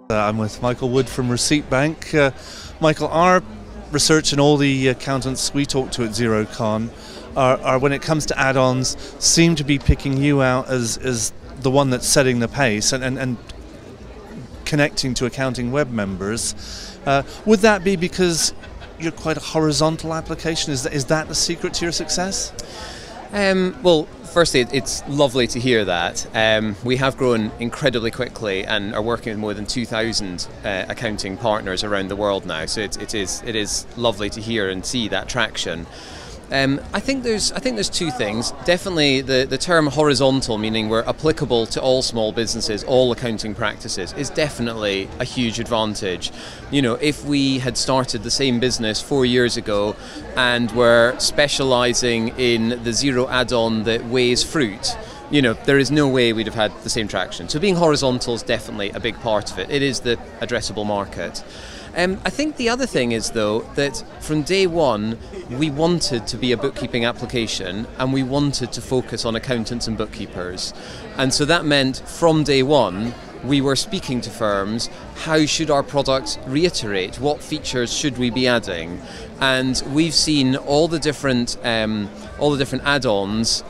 I'm with Michael Wood from Receipt Bank. Michael, our research and all the accountants we talk to at XeroCon are when it comes to add-ons, seem to be picking you out as the one that's setting the pace and connecting to AccountingWEB members. Would that be because you're quite a horizontal application? Is that the secret to your success? Well, firstly, it's lovely to hear that. We have grown incredibly quickly and are working with more than 2,000 accounting partners around the world now. So it is lovely to hear and see that traction. I think there's two things. Definitely the term horizontal, meaning we're applicable to all small businesses, all accounting practices, is definitely a huge advantage. You know, if we had started the same business 4 years ago and were specializing in the Xero add-on that weighs fruit, you know, there is no way we'd have had the same traction. So being horizontal is definitely a big part of it. It is the addressable market. I think the other thing is, though, that from day one, we wanted to be a bookkeeping application and we wanted to focus on accountants and bookkeepers. And so that meant from day one, we were speaking to firms, how should our product reiterate? What features should we be adding? And we've seen all the different add-ons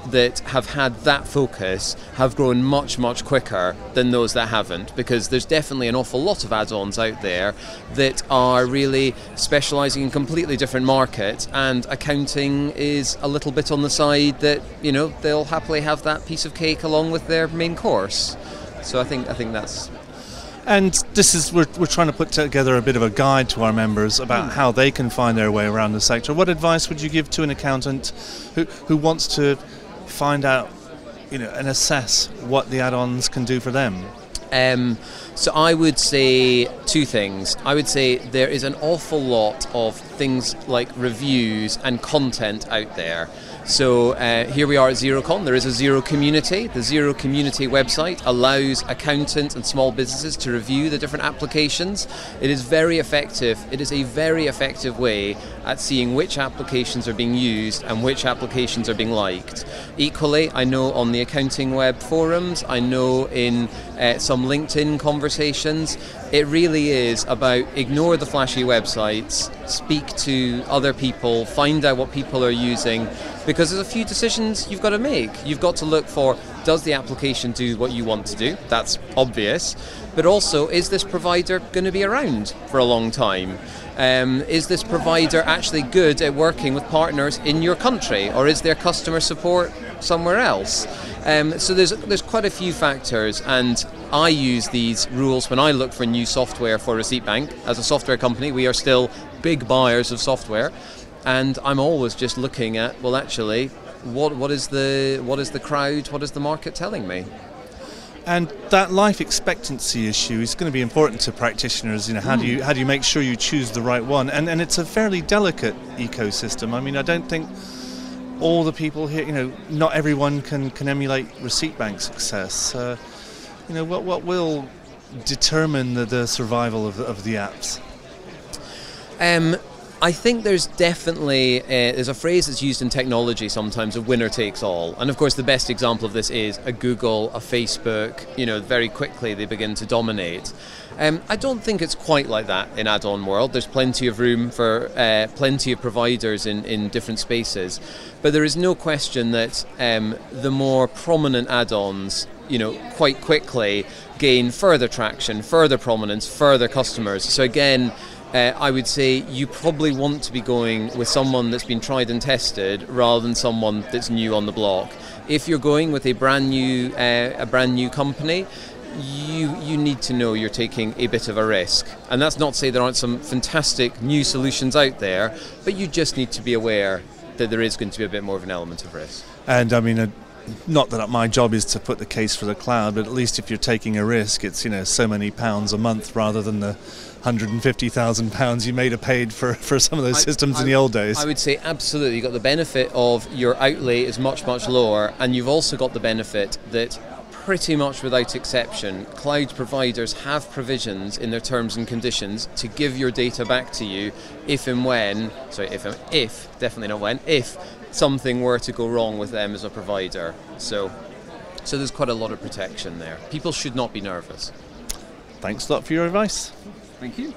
that have had that focus have grown much, much quicker than those that haven't, because there's definitely an awful lot of add-ons out there that are really specialising in completely different markets, and accounting is a little bit on the side that, you know, they'll happily have that piece of cake along with their main course. So I think that's... And this is, we're trying to put together a bit of a guide to our members about how they can find their way around the sector. What advice would you give to an accountant who wants to find out, you know, and assess what the add-ons can do for them? So I would say two things. I would say there is an awful lot of things like reviews and content out there. So here we are at XeroCon. There is a Xero community. The Xero community website allows accountants and small businesses to review the different applications. It is very effective. It is a very effective way at seeing which applications are being used and which applications are being liked. Equally, I know on the AccountingWEB forums, I know in some LinkedIn conversations, it really is about ignore the flashy websites, speak to other people, find out what people are using, because there's a few decisions you've got to make. You've got to look for, does the application do what you want to do? That's obvious. But also, is this provider going to be around for a long time? Is this provider actually good at working with partners in your country, or is there customer support somewhere else? So there's quite a few factors, and I use these rules when I look for new software for Receipt Bank. As a software company, we are still big buyers of software, and I'm always just looking at, well, actually, what is the crowd, what is the market telling me? And that life expectancy issue is going to be important to practitioners. You know, how do you make sure you choose the right one? And it's a fairly delicate ecosystem. I mean, I don't think all the people here, you know, not everyone can emulate Receipt Bank success. You know, what will determine the survival of the apps? I think there's definitely, there's a phrase that's used in technology sometimes, a winner takes all. And of course the best example of this is a Google, a Facebook, you know, very quickly they begin to dominate. I don't think it's quite like that in add-on world. There's plenty of room for plenty of providers in different spaces. But there is no question that the more prominent add-ons, you know, quite quickly gain further traction, further prominence, further customers. So again, I would say you probably want to be going with someone that's been tried and tested rather than someone that's new on the block. If you're going with a brand new company, you need to know you're taking a bit of a risk. And that's not to say there aren't some fantastic new solutions out there, but you just need to be aware that there is going to be a bit more of an element of risk. And I mean, not that my job is to put the case for the cloud, but at least if you're taking a risk, it's, you know, so many pounds a month rather than the £150,000 you may have paid for some of those systems in the old days. I would say absolutely. You've got the benefit of your outlay is much, much lower, and you've also got the benefit that pretty much without exception, cloud providers have provisions in their terms and conditions to give your data back to you if and when, sorry, if definitely not when, if something were to go wrong with them as a provider. So there's quite a lot of protection there. People should not be nervous. Thanks a lot for your advice. Thank you.